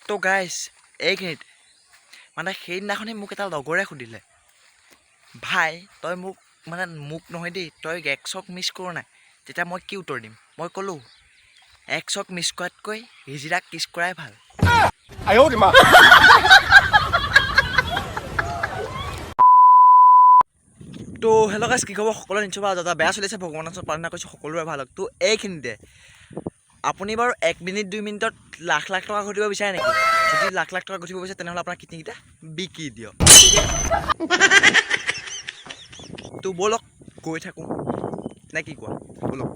তো গাইজ এইখিনিত মানে সেইদিনাখনেই মোক এটা লগৰে সুধিলে, ভাই তই মোক নহয় দেই, তই এক্সক মিছ কৰ নাই। তেতিয়া মই কি উত্তৰ দিম? মই ক'লোঁ, এক্সক মিছ কৰাতকৈ হিজিৰাক কিছ কৰাই ভাল। তো হেল্ল' গাইজ, কি খবৰ? সকলোৰে নিশ্চয় ভাল। দাদা বেয়া চলিছে, ভগৱানৰ ওচৰত প্ৰাৰ্থনা কৰিছোঁ সকলোৰে ভাল হওক। তো এইখিনিতে আপুনি বাৰু 1 মিনিট 2 মিনিটত লাখ লাখ টকা ঘটিব বিচাৰে নেকি? যদি লাখ লাখ টকা ঘটিব বিচাৰে তেনেহ'লে আপোনাৰ কিডনীকেইটা বিকি দিয়ক। তো ব'লক গৈ থাকোঁ, নে কি কোৱা? ব'লক।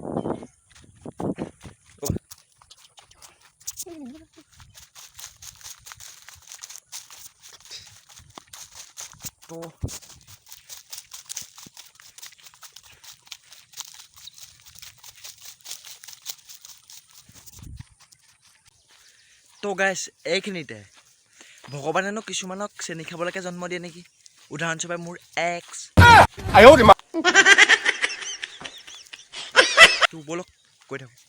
তো গাইজ এইখিনিতে ভগৱানেনো কিছুমানক চেনি খাবলৈকে জন্ম দিয়ে নেকি? উদাহৰণস্বৰূপে মোৰ এক্স। তো ব'লক গৈ থাকোঁ।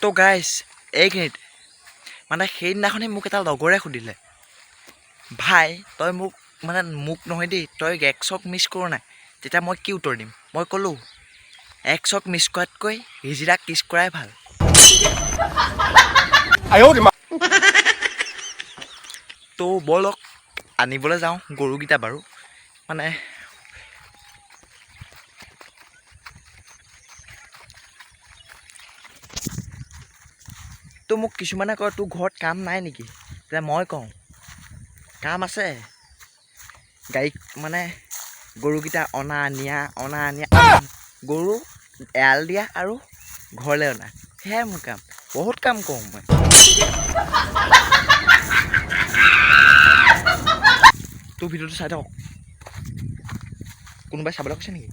তো গাইজ এইখিনিত মানে সেইদিনাখনেই মোক এটা লগৰে সুধিলে, ভাই তই মোক নহয় দেই, তই এক্সক মিছ কৰ নাই। তেতিয়া মই কি উত্তৰ দিম? মই ক'লোঁ, এক্সক মিছ কৰাতকৈ হিজিৰাক কিছ কৰাই ভাল। তো ব'লক আনিবলৈ যাওঁ গৰুকেইটা বাৰু। মানে তো মোক কিছুমানে কয় তোৰ ঘৰত কাম নাই নেকি? তেতিয়া মই কওঁ, কাম আছে। গাড়ী মানে গৰুকেইটা অনা নিয়া গৰু এৰাল দিয়া আৰু ঘৰলৈ অনা, সেয়াই মোৰ কাম। বহুত কাম কৰোঁ মই। তোৰ ভিডিঅ'টো চাই থাকক। কোনোবাই চাবলৈ কৈছে নেকি?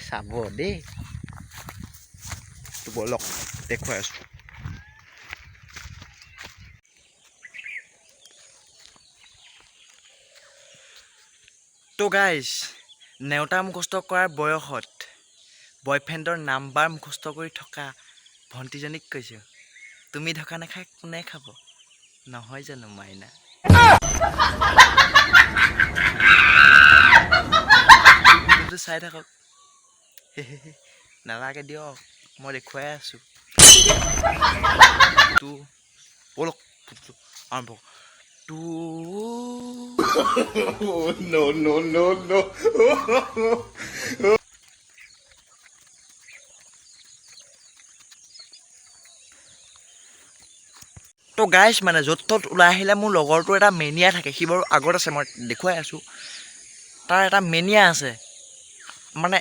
চাব দেই। তো ব'লক দেখুৱাই আছোঁ। তো গাইজ নেওতা মুখস্থ কৰাৰ বয়সত বয়ফ্ৰেণ্ডৰ নাম্বাৰ মুখস্থ কৰি থকা ভণ্টিজনীক কৈছোঁ, তুমি ধকা নাখাই কোনে খাব? নহয় জানো মাইনা? ভিডিঅ'টো চাই থাকক। নালাগে দিয়ক, মই দেখুৱাই আছোঁ। তো ব'লক আৰম্ভ। তো গাইজ মানে য'ত ত'ত ওলাই আহিলে মোৰ লগৰটোৰ এটা মেনিয়া থাকে। সি বাৰু আগত আছে, মই দেখুৱাই আছোঁ। তাৰ এটা মেনিয়া আছে, মানে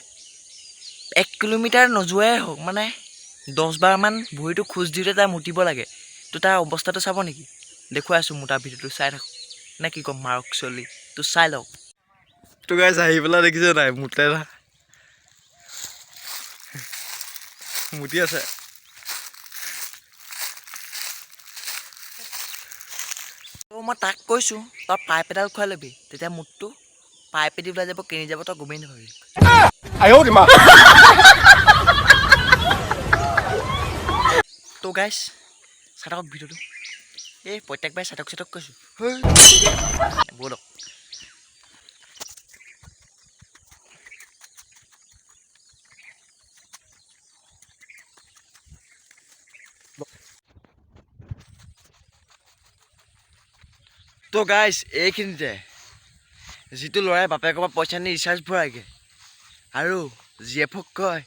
1 কিলোমিটাৰ নোযোৱাই হওক, মানে 10 বাৰমান ভৰিটো খোজ দিওঁতে তাৰ মুতিব লাগে। তো তাৰ অৱস্থাটো চাব নেকি? দেখুৱাই আছোঁ, মোৰ তাৰ ভিডিঅ'টো চাই থাকক। নে কি ক'ম, মাৰক চলি তো চাই লওক। তো গাইজ আহি পেলাই দেখিছে নাই, মুতে না মুতি আছে। তো মই তাক কৈছোঁ, তই পাইপ এডাল খুৱাই ল'বি, তেতিয়া মুতটো পাইপেদি ওলাই যাব, কেনি যাব তই গমেই নাপাবি। তো গাইজ চাই থাকক ভিডিঅ'টো। এই প্ৰত্যেকবাৰে চাটক কৈছোঁ। ব'লক। তো গাইজ এইখিনিতে যিটো ল'ৰাই বাপেকৰ পৰা পইচা নি ৰিচাৰ্জ ভৰাইগে আৰু জিএফক কয়,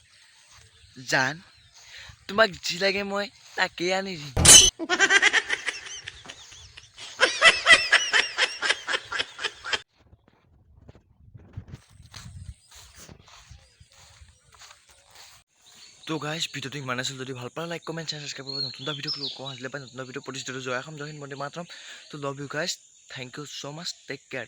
জান তোমাক যি লাগে মই তাকেই আনি দিম। তো গাইজ ভিডিঅ'টো ইমান আছিল, যদি ভাল পালে লাইক কমেণ্ট ছাবস্ক্ৰাইব কৰিব। নতুন এটা ভিডিঅ' কওঁ আহিলে পাই নতুন ভিডিঅ' প্ৰতিষ্ঠিত জয় অসম, জয় হিন্দ, বন্দে মাতৰম। তো love you guys, thank you so' much, take care.